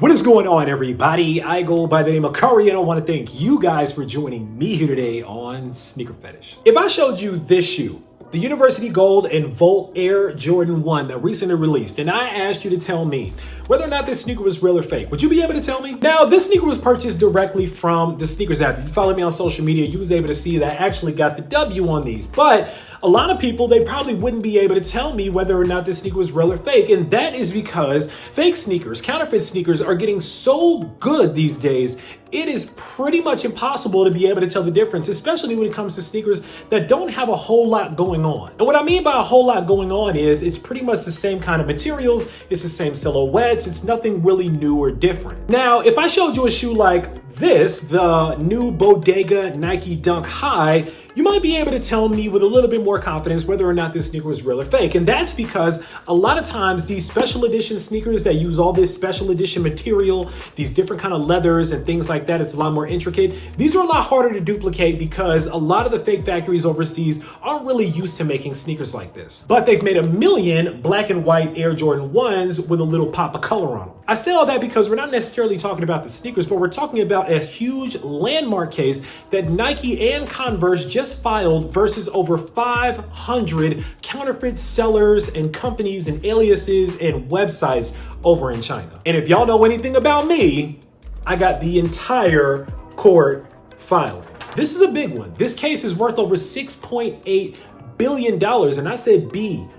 What is going on, everybody? I go by the name of Curry, and I want to thank you guys for joining me here today on SneakerPhetish. If I showed you this shoe, the University Gold and Volt Air Jordan 1 that recently released, and I asked you to tell me whether or not this sneaker was real or fake, would you be able to tell me? Now, this sneaker was purchased directly from the Sneakers app. If you follow me on social media, you was able to see that I actually got the W on these. But a lot of people, they probably wouldn't be able to tell me whether or not this sneaker was real or fake. And that is because fake sneakers, counterfeit sneakers, are getting so good these days. It is pretty much impossible to be able to tell the difference, especially when it comes to sneakers that don't have a whole lot going on. And what I mean by a whole lot going on is it's pretty much the same kind of materials, it's the same silhouettes, it's nothing really new or different. Now, if I showed you a shoe like this, the new Bodega Nike Dunk High, you might be able to tell me with a little bit more confidence whether or not this sneaker was real or fake. And that's because a lot of times these special edition sneakers that use all this special edition material, these different kind of leathers and things like that, it's a lot more intricate. These are a lot harder to duplicate because a lot of the fake factories overseas aren't really used to making sneakers like this. But they've made a million black and white Air Jordan 1s with a little pop of color on them. I say all that because we're not necessarily talking about the sneakers, but we're talking about a huge landmark case that Nike and Converse just filed versus over 500 counterfeit sellers and companies and aliases and websites over in China. And if y'all know anything about me, I got the entire court filing. This is a big one. This case is worth over $6.8 billion, and I said billion.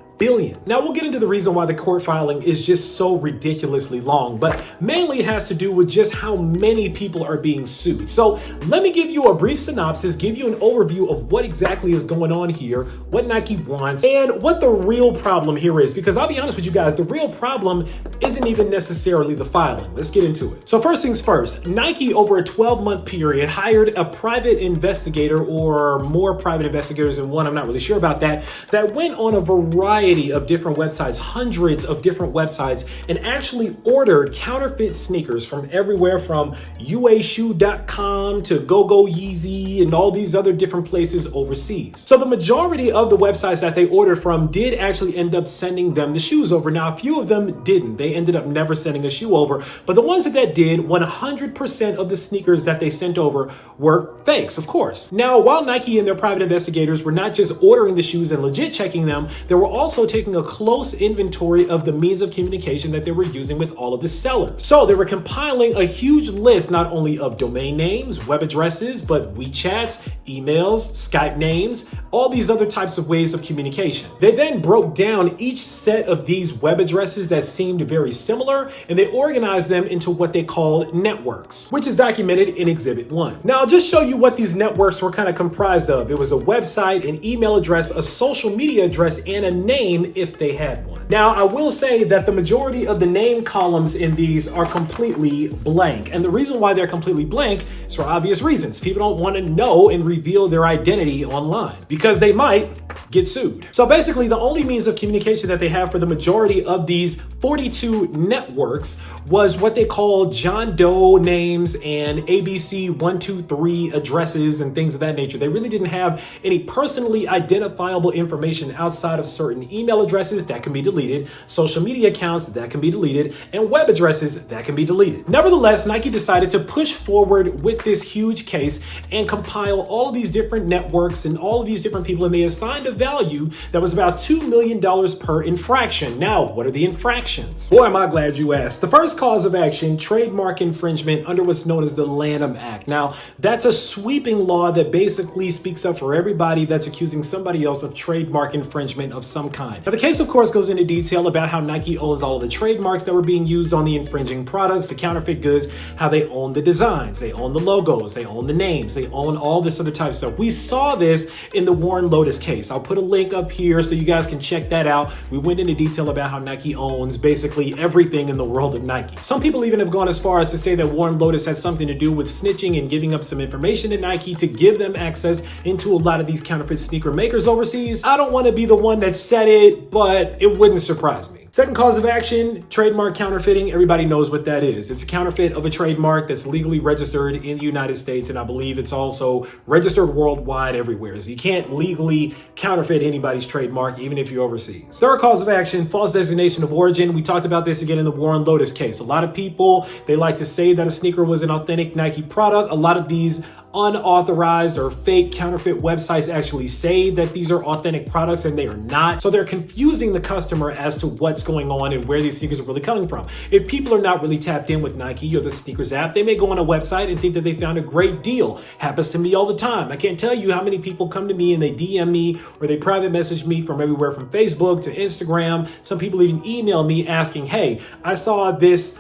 Now we'll get into the reason why the court filing is just so ridiculously long, but mainly it has to do with just how many people are being sued. So let me give you a brief synopsis, give you an overview of what exactly is going on here, what Nike wants, and what the real problem here is. Because I'll be honest with you guys, the real problem isn't even necessarily the filing. Let's get into it. So first things first, Nike over a 12-month period hired a private investigator, or more private investigators than one, I'm not really sure about that went on a variety of different websites, hundreds of different websites, and actually ordered counterfeit sneakers from everywhere from uashoe.com to GoGo Yeezy and all these other different places overseas. So the majority of the websites that they ordered from did actually end up sending them the shoes over. Now, a few of them didn't. They ended up never sending a shoe over, but the ones that did, 100% of the sneakers that they sent over were fakes, of course. Now, while Nike and their private investigators were not just ordering the shoes and legit checking them, they were also taking a close inventory of the means of communication that they were using with all of the sellers. So they were compiling a huge list, not only of domain names, web addresses, but WeChats, emails, Skype names, all these other types of ways of communication. They then broke down each set of these web addresses that seemed very similar, and they organized them into what they called networks, which is documented in Exhibit 1. Now, I'll just show you what these networks were kind of comprised of. It was a website, an email address, a social media address, and a name if they had one. Now, I will say that the majority of the name columns in these are completely blank. And the reason why they're completely blank is for obvious reasons. People don't want to know and reveal their identity online because they might get sued. So basically, the only means of communication that they have for the majority of these 42 networks was what they call John Doe names and ABC 123 addresses and things of that nature. They really didn't have any personally identifiable information outside of certain email addresses that can be deleted, social media accounts that can be deleted, and web addresses that can be deleted. Nevertheless, Nike decided to push forward with this huge case and compile all of these different networks and all of these different people, and they assigned a value that was about $2 million per infraction. Now, what are the infractions? Boy, am I glad you asked. The first cause of action, trademark infringement under what's known as the Lanham Act. Now, that's a sweeping law that basically speaks up for everybody that's accusing somebody else of trademark infringement of some kind. Now, the case, of course, goes into detail about how Nike owns all of the trademarks that were being used on the infringing products, the counterfeit goods, how they own the designs, they own the logos, they own the names, they own all this other type of stuff. We saw this in the Warren Lotus case. I'll put a link up here so you guys can check that out. We went into detail about how Nike owns basically everything in the world of Nike. Some people even have gone as far as to say that Warren Lotus had something to do with snitching and giving up some information to Nike to give them access into a lot of these counterfeit sneaker makers overseas. I don't want to be the one that said it, but it wouldn't surprise me. Second cause of action, trademark counterfeiting. Everybody knows what that is. It's a counterfeit of a trademark that's legally registered in the United States, and I believe it's also registered worldwide everywhere. So you can't legally counterfeit anybody's trademark, even if you're overseas. Third cause of action, false designation of origin. We talked about this again in the Warren Lotus case. A lot of people, they like to say that a sneaker was an authentic Nike product. A lot of these unauthorized or fake counterfeit websites actually say that these are authentic products, and they are not. So they're confusing the customer as to what's going on and where these sneakers are really coming from. If people are not really tapped in with Nike or the sneakers app, they may go on a website and think that they found a great deal. Happens to me all the time. I can't tell you how many people come to me and they DM me or they private message me from everywhere from Facebook to Instagram. Some people even email me asking, hey, I saw this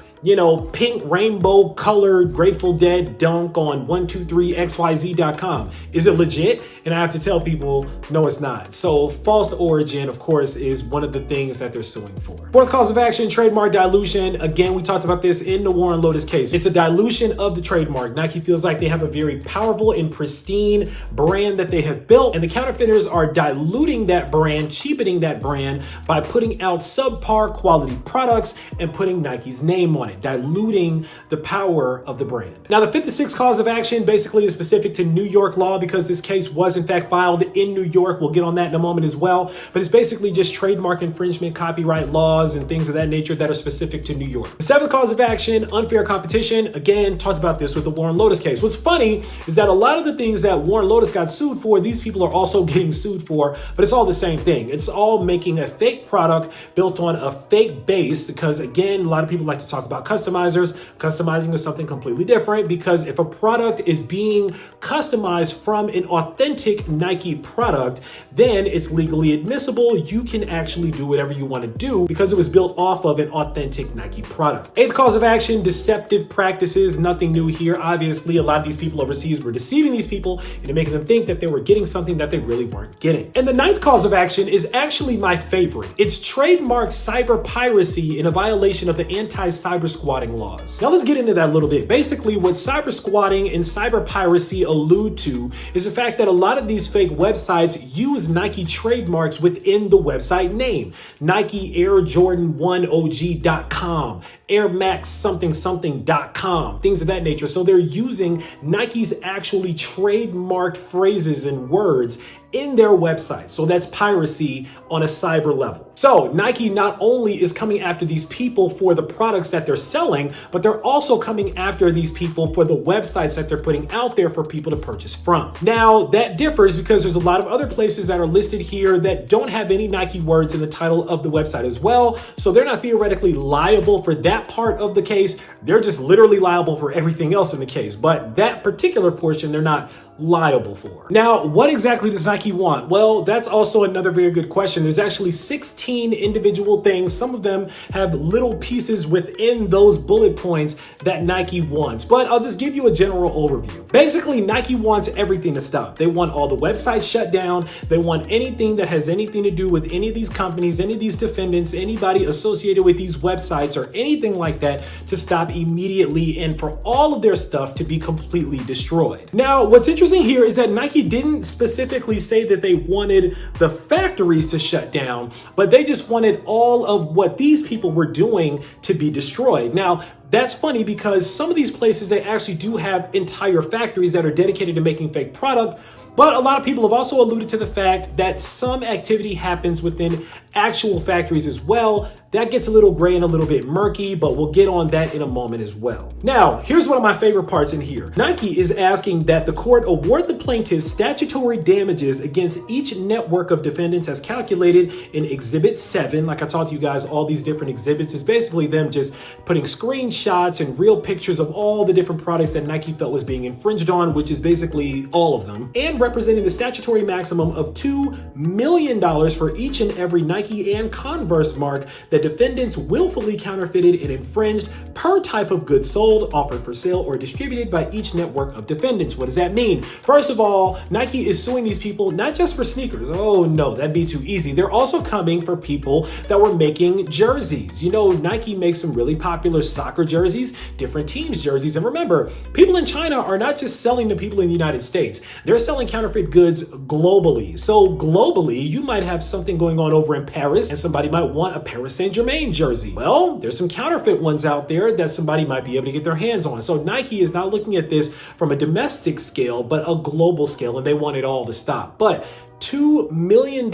pink rainbow colored Grateful Dead dunk on 123xyz.com. Is it legit? And I have to tell people, no, it's not. So false origin, of course, is one of the things that they're suing for. Fourth cause of action, trademark dilution. Again, we talked about this in the Warren Lotus case. It's a dilution of the trademark. Nike feels like they have a very powerful and pristine brand that they have built, and the counterfeiters are diluting that brand, cheapening that brand by putting out subpar quality products and putting Nike's name on it, diluting the power of the brand. Now, the fifth and sixth cause of action basically is specific to New York law because this case was in fact filed in New York. We'll get on that in a moment as well, but it's basically just trademark infringement, copyright laws, and things of that nature that are specific to New York. The seventh cause of action, unfair competition. Again, talked about this with the Warren Lotus case. What's funny is that a lot of the things that Warren Lotus got sued for, these people are also getting sued for, but it's all the same thing. It's all making a fake product built on a fake base because, again, a lot of people like to talk about customizers. Customizing is something completely different because if a product is being customized from an authentic Nike product, then it's legally admissible. You can actually do whatever you want to do because it was built off of an authentic Nike product. Eighth cause of action, deceptive practices. Nothing new here. Obviously, a lot of these people overseas were deceiving these people into making them think that they were getting something that they really weren't getting. And the ninth cause of action is actually my favorite. It's trademark cyber piracy in a violation of the anti-cyber squatting laws. Now let's get into that a little bit. Basically, what cyber squatting and cyber piracy allude to is the fact that a lot of these fake websites use Nike trademarks within the website name. Nike Air Jordan 1 OG.com, Air Max something.com, things of that nature. So they're using Nike's actually trademarked phrases and words in their website. So that's piracy on a cyber level. So Nike not only is coming after these people for the products that they're selling, but they're also coming after these people for the websites that they're putting out there for people to purchase from. Now that differs because there's a lot of other places that are listed here that don't have any Nike words in the title of the website as well. So they're not theoretically liable for that part of the case. They're just literally liable for everything else in the case. But that particular portion, they're not liable for. Now, what exactly does Nike want? Well, that's also another very good question. There's actually 16 individual things. Some of them have little pieces within those bullet points that Nike wants, but I'll just give you a general overview. Basically, Nike wants everything to stop. They want all the websites shut down. They want anything that has anything to do with any of these companies, any of these defendants, anybody associated with these websites or anything like that to stop immediately and for all of their stuff to be completely destroyed. Now, what's interesting here is that Nike didn't specifically say that they wanted the factories to shut down, but they just wanted all of what these people were doing to be destroyed. Now, that's funny because some of these places, they actually do have entire factories that are dedicated to making fake product. But a lot of people have also alluded to the fact that some activity happens within actual factories as well. That gets a little gray and a little bit murky, but we'll get on that in a moment as well. Now, here's one of my favorite parts in here. Nike is asking that the court award the plaintiffs statutory damages against each network of defendants as calculated in Exhibit 7. Like I talked to you guys, all these different exhibits is basically them just putting screenshots and real pictures of all the different products that Nike felt was being infringed on, which is basically all of them, and representing the statutory maximum of $2 million for each and every Nike and Converse mark that defendants willfully counterfeited and infringed per type of goods sold, offered for sale, or distributed by each network of defendants. What does that mean? First of all, Nike is suing these people not just for sneakers. Oh no, that'd be too easy. They're also coming for people that were making jerseys. You know, Nike makes some really popular soccer jerseys, different teams jerseys. And remember, people in China are not just selling to people in the United States. They're selling counterfeit goods globally. So globally, you might have something going on over in Paris and somebody might want a Paris Saint-Germain jersey. Well, there's some counterfeit ones out there that somebody might be able to get their hands on. So Nike is not looking at this from a domestic scale, but a global scale, and they want it all to stop. But $2 million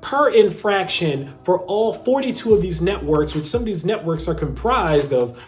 per infraction for all 42 of these networks, which some of these networks are comprised of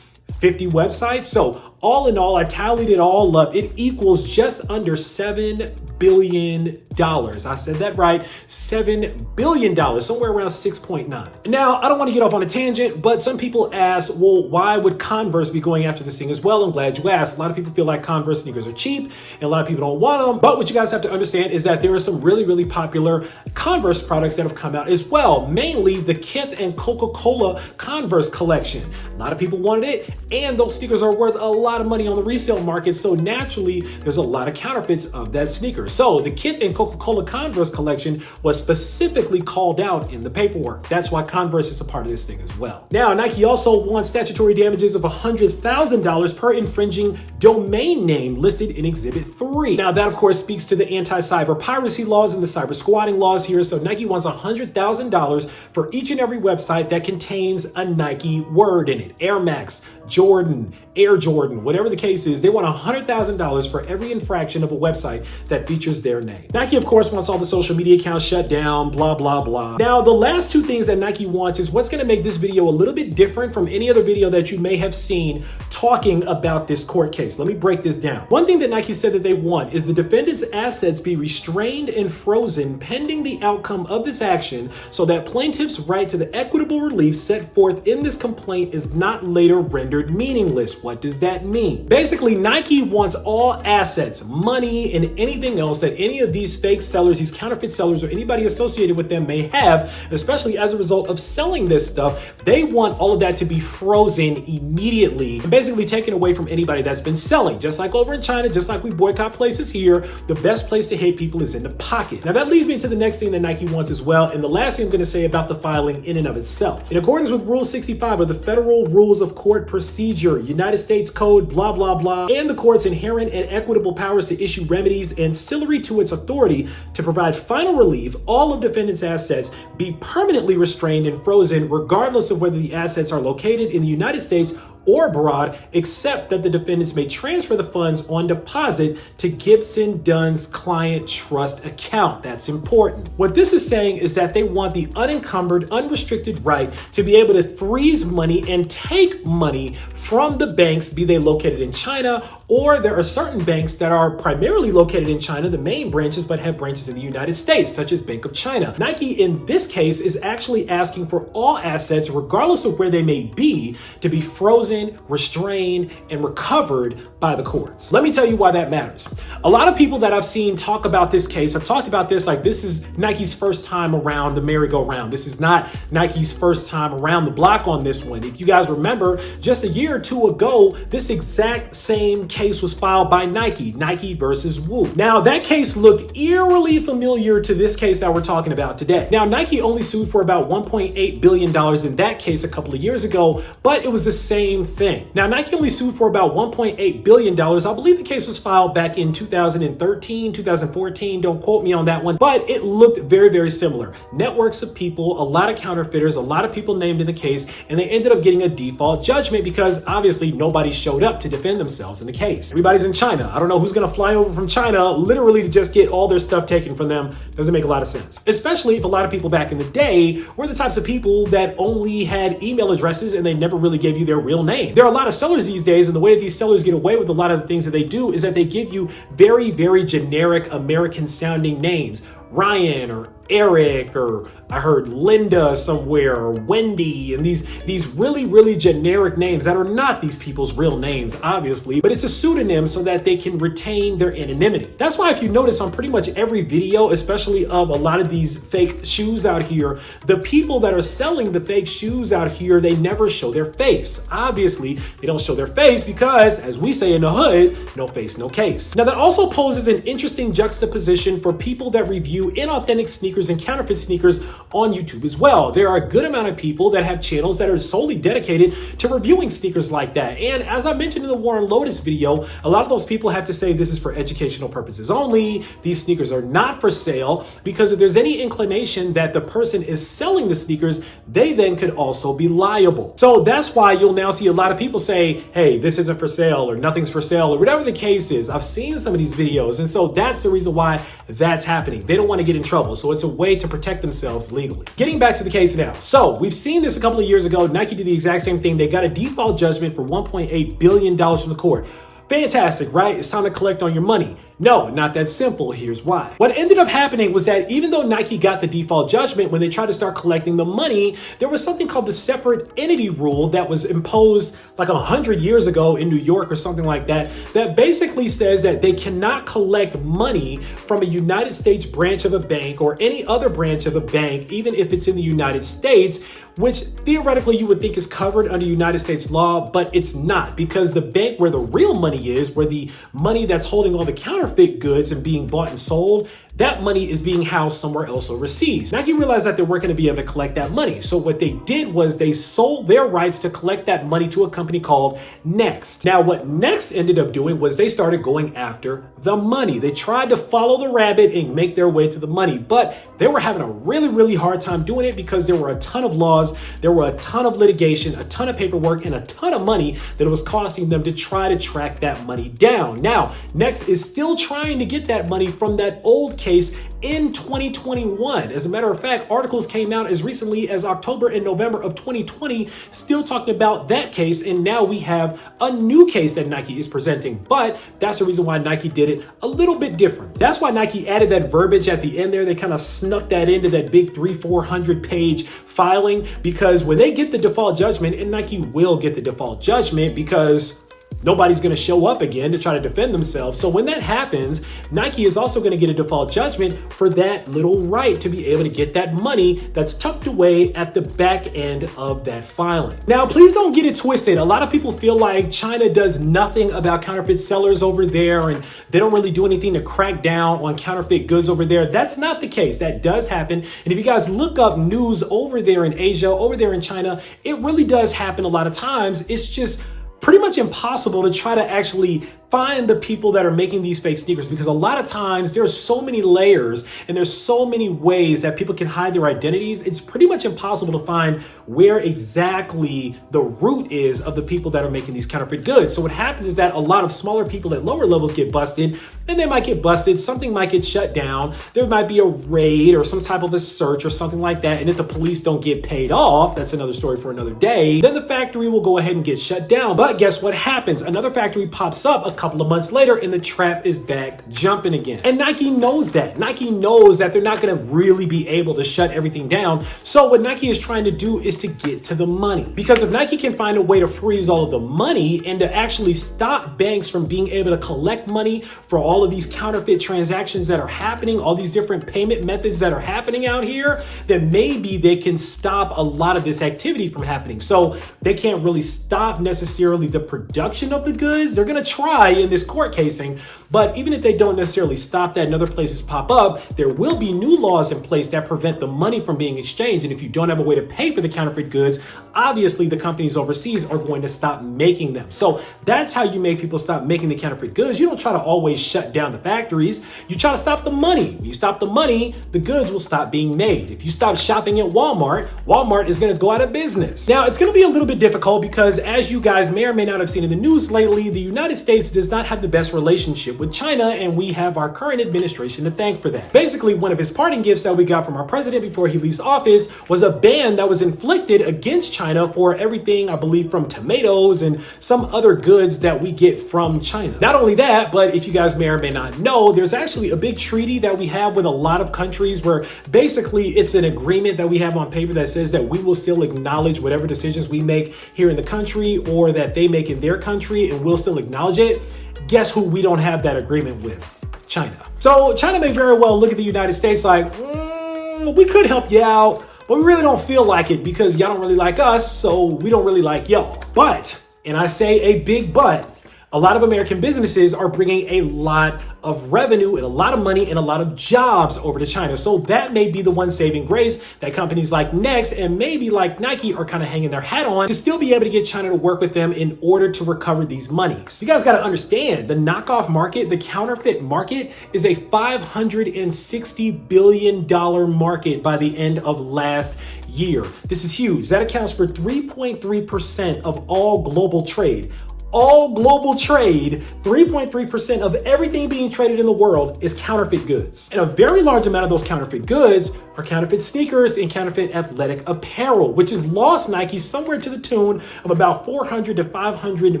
50 websites. So all in all, I tallied it all up. It equals just under $7 billion. I said that right, $7 billion, somewhere around 6.9. Now, I don't want to get off on a tangent, but some people ask, well, why would Converse be going after this thing as well? I'm glad you asked. A lot of people feel like Converse sneakers are cheap and a lot of people don't want them. But what you guys have to understand is that there are some really, really popular Converse products that have come out as well, mainly the Kith and Coca-Cola Converse collection. A lot of people wanted it, and those sneakers are worth a lot of money on the resale market. So naturally, there's a lot of counterfeits of that sneaker. So the Kith and Coca-Cola Converse collection was specifically called out in the paperwork. That's why Converse is a part of this thing as well. Now, Nike also wants statutory damages of $100,000 per infringing domain name listed in Exhibit 3. Now, that of course speaks to the anti-cyber piracy laws and the cyber squatting laws here. So Nike wants $100,000 for each and every website that contains a Nike word in it. Air Max, Jordan, Air Jordan, whatever the case is, they want $100,000 for every infraction of a website that features their name. Nike, of course, wants all the social media accounts shut down, blah, blah, blah. Now, the last two things that Nike wants is what's gonna make this video a little bit different from any other video that you may have seen talking about this court case. Let me break this down. One thing that Nike said that they want is the defendant's assets be restrained and frozen pending the outcome of this action so that plaintiff's right to the equitable relief set forth in this complaint is not later rendered meaningless. What does that mean? Basically, Nike wants all assets, money, and anything else that any of these fake sellers, these counterfeit sellers, or anybody associated with them may have, especially as a result of selling this stuff. They want all of that to be frozen immediately and basically taken away from anybody that's been selling. Just like over in China, just like we boycott places here, the best place to hate people is in the pocket. Now that leads me to the next thing that Nike wants as well, and the last thing I'm going to say about the filing in and of itself. In accordance with Rule 65 of the Federal Rules of Court Procedure, United States Code, blah, blah, blah, and the court's inherent and equitable powers to issue remedies ancillary to its authority to provide final relief, all of defendant's assets be permanently restrained and frozen regardless of whether the assets are located in the United States or abroad, except that the defendants may transfer the funds on deposit to Gibson Dunn's client trust account. That's important. What this is saying is that they want the unencumbered, unrestricted right to be able to freeze money and take money from the banks, be they located in China, or there are certain banks that are primarily located in China, the main branches, but have branches in the United States, such as Bank of China. Nike, in this case, is actually asking for all assets, regardless of where they may be, to be frozen, restrained, and recovered by the courts. Let me tell you why that matters. A lot of people that I've seen talk about this case have talked about this like this is Nike's first time around the merry-go-round. This is not Nike's first time around the block on this one. If you guys remember, just a year or two ago, this exact same case was filed by Nike versus Wu. Now, that case looked eerily familiar to this case that we're talking about today. Now, Nike only sued for about $1.8 billion in that case a couple of years ago, but it was the same thing. Now, Nike only sued for about $1.8 billion. I believe the case was filed back in 2013, 2014. Don't quote me on that one, but it looked very, very similar. Networks of people, a lot of counterfeiters, a lot of people named in the case, and they ended up getting a default judgment because obviously nobody showed up to defend themselves in the case. Everybody's in China. I don't know who's going to fly over from China literally to just get all their stuff taken from them. Doesn't make a lot of sense, especially if a lot of people back in the day were the types of people that only had email addresses and they never really gave you their real name. There are a lot of sellers these days, and the way that these sellers get away with a lot of the things that they do is that they give you very, very generic American sounding names. Ryan or Eric, or I heard Linda somewhere, or Wendy, and these really, really generic names that are not these people's real names, obviously, but it's a pseudonym so that they can retain their anonymity. That's why if you notice on pretty much every video, especially of a lot of these fake shoes out here, the people that are selling the fake shoes out here, they never show their face. Obviously, they don't show their face because, as we say in the hood, no face, no case. Now, that also poses an interesting juxtaposition for people that review inauthentic sneakers and counterfeit sneakers on YouTube as well. There are a good amount of people that have channels that are solely dedicated to reviewing sneakers like that. And as I mentioned in the War on Lotus video, a lot of those people have to say this is for educational purposes only. These sneakers are not for sale, because if there's any inclination that the person is selling the sneakers, they then could also be liable. So that's why you'll now see a lot of people say, hey, this isn't for sale or nothing's for sale or whatever the case is. I've seen some of these videos, and so that's the reason why that's happening. They don't want to get in trouble, so it's a way to protect themselves legally. Getting back to the case now. So we've seen this a couple of years ago. Nike did the exact same thing. They got a default judgment for $1.8 billion from the court. Fantastic, right? It's time to collect on your money. No, not that simple. Here's why. What ended up happening was that even though Nike got the default judgment, when they tried to start collecting the money, there was something called the separate entity rule that was imposed like 100 years ago in New York or something like that, that basically says that they cannot collect money from a United States branch of a bank or any other branch of a bank, even if it's in the United States, which theoretically you would think is covered under United States law, but it's not, because the bank where the real money is, where the money that's holding all the counterfeit goods and being bought and sold, that money is being housed somewhere else overseas. Nike realized that they weren't going to be able to collect that money. So what they did was they sold their rights to collect that money to a company called Next. Now, what Next ended up doing was they started going after the money. They tried to follow the rabbit and make their way to the money, but they were having a really, really hard time doing it because there were a ton of laws, there were a ton of litigation, a ton of paperwork, and a ton of money that it was costing them to try to track that money down. Now, Next is still trying to get that money from that old case in 2021. As a matter of fact, articles came out as recently as October and November of 2020, still talking about that case. And now we have a new case that Nike is presenting, but that's the reason why Nike did it a little bit different. That's why Nike added that verbiage at the end there. They kind of snuck that into that big 300-400 page filing, because when they get the default judgment, and Nike will get the default judgment because nobody's going to show up again to try to defend themselves. So when that happens, Nike is also going to get a default judgment for that little right to be able to get that money that's tucked away at the back end of that filing. Now, please don't get it twisted. A lot of people feel like China does nothing about counterfeit sellers over there, and they don't really do anything to crack down on counterfeit goods over there. That's not the case. That does happen. And if you guys look up news over there in Asia, over there in China, it really does happen a lot of times. It's just pretty much impossible to try to actually find the people that are making these fake sneakers, because a lot of times there's so many layers and there's so many ways that people can hide their identities. It's pretty much impossible to find where exactly the root is of the people that are making these counterfeit goods. So what happens is that a lot of smaller people at lower levels get busted, and they might get busted, something might get shut down, there might be a raid or some type of a search or something like that, and if the police don't get paid off, that's another story for another day, then the factory will go ahead and get shut down. But guess what happens? Another factory pops up a couple of months later and the trap is back jumping again. And Nike knows that. Nike knows that they're not going to really be able to shut everything down. So what Nike is trying to do is to get to the money. Because if Nike can find a way to freeze all of the money and to actually stop banks from being able to collect money for all of these counterfeit transactions that are happening, all these different payment methods that are happening out here, then maybe they can stop a lot of this activity from happening. So they can't really stop necessarily the production of the goods. They're going to try in this court casing, but even if they don't necessarily stop that and other places pop up, there will be new laws in place that prevent the money from being exchanged. And if you don't have a way to pay for the counterfeit goods, obviously the companies overseas are going to stop making them. So that's how you make people stop making the counterfeit goods. You don't try to always shut down the factories. You try to stop the money. When you stop the money, the goods will stop being made. If you stop shopping at Walmart, Walmart is going to go out of business. Now, it's going to be a little bit difficult because, as you guys may or may not have seen in the news lately, the United States does not have the best relationship with China, and we have our current administration to thank for that. Basically, one of his parting gifts that we got from our president before he leaves office was a ban that was inflicted against China for everything, I believe, from tomatoes and some other goods that we get from China. Not only that, but if you guys may or may not know, there's actually a big treaty that we have with a lot of countries where basically it's an agreement that we have on paper that says that we will still acknowledge whatever decisions we make here in the country or that they make in their country, and we'll still acknowledge it. Guess who we don't have that agreement with? China. So China may very well look at the United States like, we could help you out, but we really don't feel like it because y'all don't really like us, so we don't really like y'all. But, and I say a big but, A lot of American businesses are bringing a lot of revenue and a lot of money and a lot of jobs over to China. So that may be the one saving grace that companies like Next and maybe like Nike are kind of hanging their hat on to still be able to get China to work with them in order to recover these monies. You guys got to understand the knockoff market, the counterfeit market is a $560 billion market by the end of last year. This is huge. That accounts for 3.3% of all global trade. All global trade, 3.3% of everything being traded in the world is counterfeit goods. And a very large amount of those counterfeit goods are counterfeit sneakers and counterfeit athletic apparel, which has lost Nike somewhere to the tune of about $400 to $500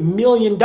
million,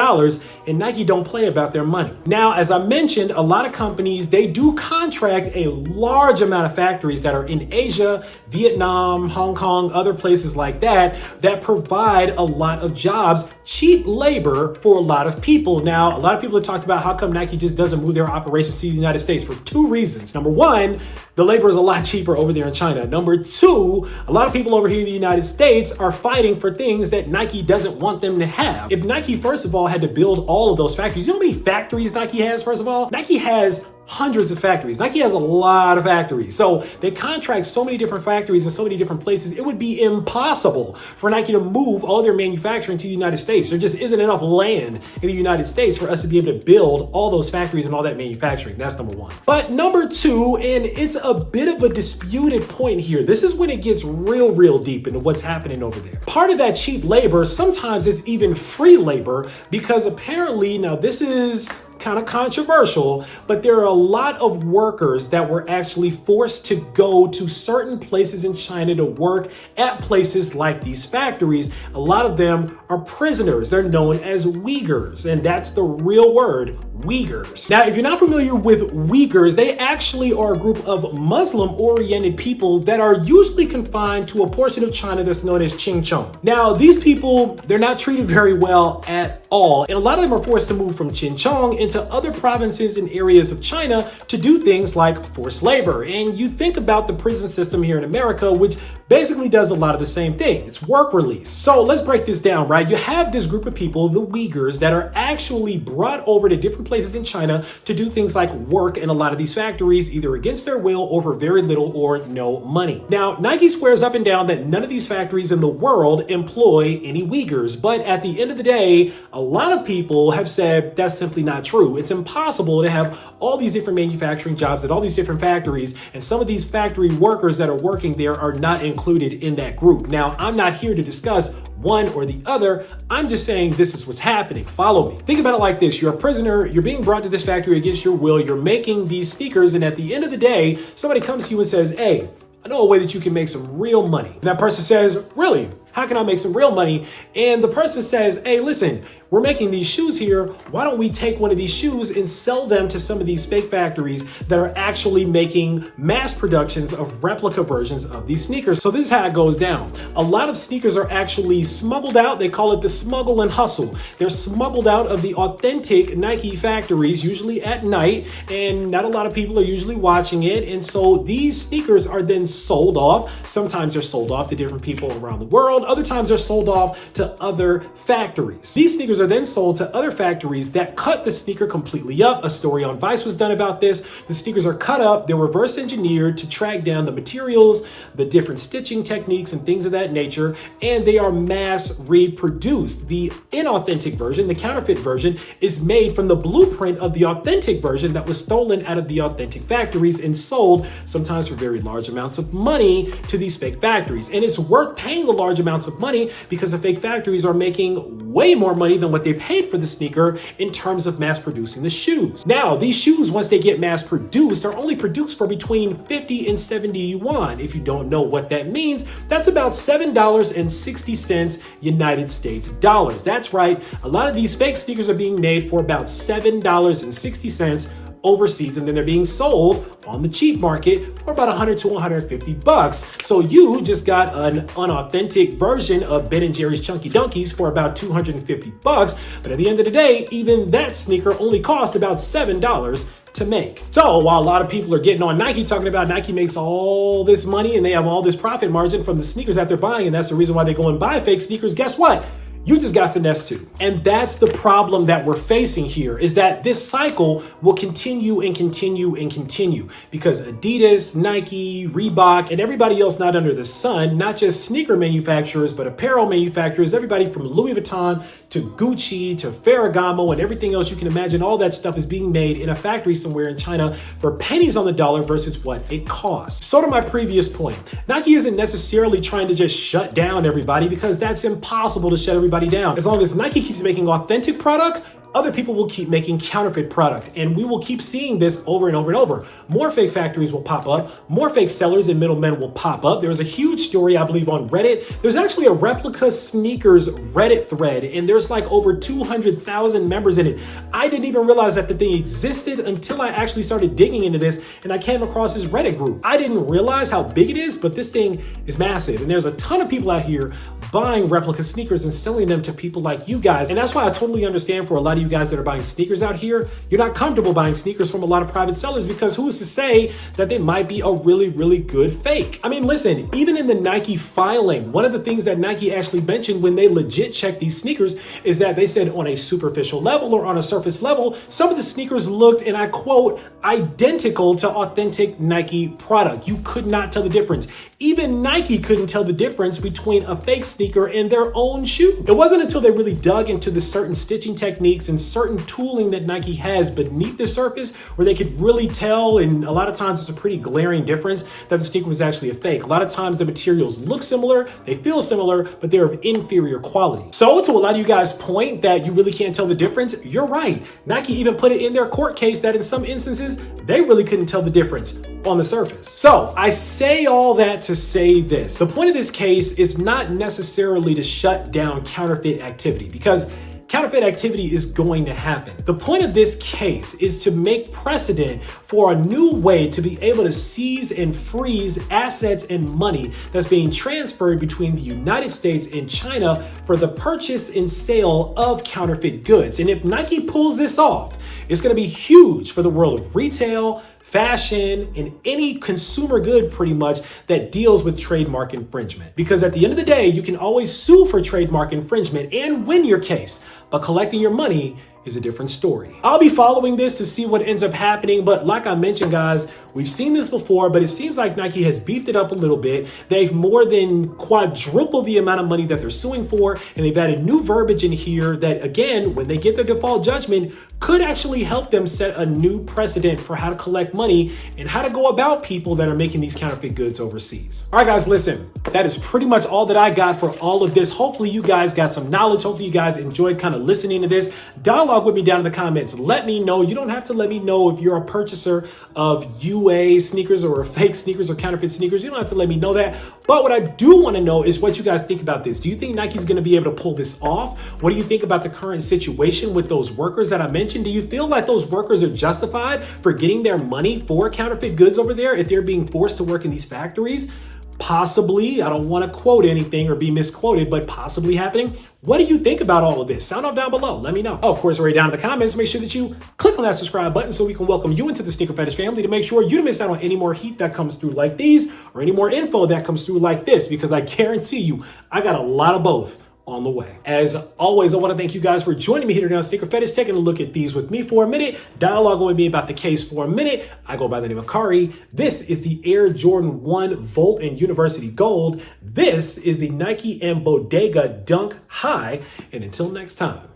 and Nike don't play about their money. Now, as I mentioned, a lot of companies, they do contract a large amount of factories that are in Asia, Vietnam, Hong Kong, other places like that provide a lot of jobs, cheap labor for a lot of people. Now, a lot of people have talked about how come Nike just doesn't move their operations to the United States for two reasons. Number one, the labor is a lot cheaper over there in China. Number two, a lot of people over here in the United States are fighting for things that Nike doesn't want them to have. If Nike, first of all, had to build all of those factories, you know how many factories Nike has, first of all? Nike has hundreds of factories. Nike has a lot of factories. So they contract so many different factories in so many different places, it would be impossible for Nike to move all their manufacturing to the United States. There just isn't enough land in the United States for us to be able to build all those factories and all that manufacturing. That's number one. But number two, and it's a bit of a disputed point here, this is when it gets real deep into what's happening over there. Part of that cheap labor, sometimes it's even free labor, because apparently, now this is kind of controversial, but there are a lot of workers that were actually forced to go to certain places in China to work at places like these factories. A lot of them are prisoners. They're known as Uyghurs, and that's the real word, Uyghurs. Now, if you're not familiar with Uyghurs, they actually are a group of Muslim-oriented people that are usually confined to a portion of China that's known as Xinjiang. Now, these people, they're not treated very well at all, and a lot of them are forced to move from Xinjiang into other provinces and areas of China to do things like forced labor. And you think about the prison system here in America, which basically does a lot of the same thing. It's work release. So let's break this down, right? You have this group of people, the Uyghurs, that are actually brought over to different places in China to do things like work in a lot of these factories, either against their will or for very little or no money. Now, Nike swears up and down that none of these factories in the world employ any Uyghurs, but at the end of the day, a lot of people have said that's simply not true. It's impossible to have all these different manufacturing jobs at all these different factories, and some of these factory workers that are working there are not included in that group. Now, I'm not here to discuss one or the other. I'm just saying this is what's happening. Follow me. Think about it like this. You're a prisoner. You're being brought to this factory against your will. You're making these sneakers, and at the end of the day, somebody comes to you and says, hey, I know a way that you can make some real money. And that person says, really? How can I make some real money? And the person says, hey, listen, we're making these shoes here. Why don't we take one of these shoes and sell them to some of these fake factories that are actually making mass productions of replica versions of these sneakers? So this is how it goes down. A lot of sneakers are actually smuggled out. They call it the smuggle and hustle. They're smuggled out of the authentic Nike factories, usually at night, and not a lot of people are usually watching it. And so these sneakers are then sold off. Sometimes they're sold off to different people around the world. Other times they're sold off to other factories. These sneakers are then sold to other factories that cut the sneaker completely up. A story on Vice was done about this. The sneakers are cut up, they're reverse engineered to track down the materials, the different stitching techniques and things of that nature, and they are mass reproduced. The inauthentic version, the counterfeit version, is made from the blueprint of the authentic version that was stolen out of the authentic factories and sold, sometimes for very large amounts of money, to these fake factories. And it's worth paying the large amounts of money because the fake factories are making way more money than what they paid for the sneaker in terms of mass producing the shoes. Now, these shoes, once they get mass produced, are only produced for between 50 and 70 yuan. If you don't know what that means, that's about $7.60 United States dollars. That's right. A lot of these fake sneakers are being made for about $7.60 overseas, and then they're being sold on the cheap market for about 100 to 150 bucks. So you just got an unauthentic version of Ben & Jerry's Chunky Dunkies for about 250 bucks. But at the end of the day, even that sneaker only cost about $7 to make. So while a lot of people are getting on Nike talking about Nike makes all this money and they have all this profit margin from the sneakers that they're buying, and that's the reason why they go and buy fake sneakers, guess what? you just got finessed too. And that's the problem that we're facing here, is that this cycle will continue and continue and continue because Adidas, Nike, Reebok, and everybody else not under the sun, not just sneaker manufacturers, but apparel manufacturers, everybody from Louis Vuitton to Gucci to Ferragamo and everything else you can imagine, all that stuff is being made in a factory somewhere in China for pennies on the dollar versus what it costs. So to my previous point, Nike isn't necessarily trying to just shut down everybody because that's impossible to shut everybody down. As long as Nike keeps making authentic product, other people will keep making counterfeit product, and we will keep seeing this over and over and over. More fake factories will pop up, more fake sellers and middlemen will pop up. There was a huge story, I believe, on Reddit. There's actually a replica sneakers Reddit thread, and there's like over 200,000 members in it. I didn't even realize that the thing existed until I actually started digging into this, and I came across this Reddit group. I didn't realize how big it is, but this thing is massive, and there's a ton of people out here buying replica sneakers and selling them to people like you guys. And that's why I totally understand for a lot of you guys that are buying sneakers out here, you're not comfortable buying sneakers from a lot of private sellers because who is to say that they might be a really, really good fake? I mean, listen, even in the Nike filing, one of the things that Nike actually mentioned when they legit checked these sneakers is that they said on a superficial level or on a surface level, some of the sneakers looked, and I quote, identical to authentic Nike product. You could not tell the difference. Even Nike couldn't tell the difference between a fake sneaker and their own shoe. It wasn't until they really dug into the certain stitching techniques and certain tooling that Nike has beneath the surface where they could really tell, and a lot of times it's a pretty glaring difference, that the sneaker was actually a fake. A lot of times the materials look similar, they feel similar, but they're of inferior quality. So to a lot of you guys' point that you really can't tell the difference, you're right. Nike even put it in their court case that in some instances, they really couldn't tell the difference on the surface. So I say all that to say this. The point of this case is not necessarily to shut down counterfeit activity, because counterfeit activity is going to happen. The point of this case is to make precedent for a new way to be able to seize and freeze assets and money that's being transferred between the United States and China for the purchase and sale of counterfeit goods. And if Nike pulls this off, it's going to be huge for the world of retail, fashion, and any consumer good pretty much that deals with trademark infringement. Because at the end of the day, you can always sue for trademark infringement and win your case, but collecting your money is a different story. I'll be following this to see what ends up happening, but like I mentioned, guys, we've seen this before, but it seems like Nike has beefed it up a little bit. They've more than quadrupled the amount of money that they're suing for, and they've added new verbiage in here that, again, when they get their default judgment, could actually help them set a new precedent for how to collect money and how to go about people that are making these counterfeit goods overseas. All right, guys, listen, that is pretty much all that I got for all of this. Hopefully you guys got some knowledge. Hopefully you guys enjoyed kind of listening to this. Dialogue with me down in the comments. Let me know. You don't have to let me know if you're a purchaser of UA sneakers or fake sneakers or counterfeit sneakers. You don't have to let me know that. But what I do want to know is what you guys think about this. Do you think Nike's going to be able to pull this off? What do you think about the current situation with those workers that I mentioned? Do you feel like those workers are justified for getting their money for counterfeit goods over there if they're being forced to work in these factories? Possibly, I don't want to quote anything or be misquoted, but possibly happening. What do you think about all of this? Sound off down below. Let me know. Oh, of course, right down in the comments, make sure that you click on that subscribe button so we can welcome you into the Sneaker Fetish family to make sure you don't miss out on any more heat that comes through like these or any more info that comes through like this, because I guarantee you, I got a lot of both on the way. As always, I want to thank you guys for joining me here today on Sneaker Fetish, taking a look at these with me for a minute, dialoguing with me about the case for a minute. I go by the name of Kari. This is the Air Jordan 1 Volt and University Gold. This is the Nike and Bodega Dunk High. And until next time,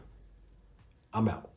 I'm out.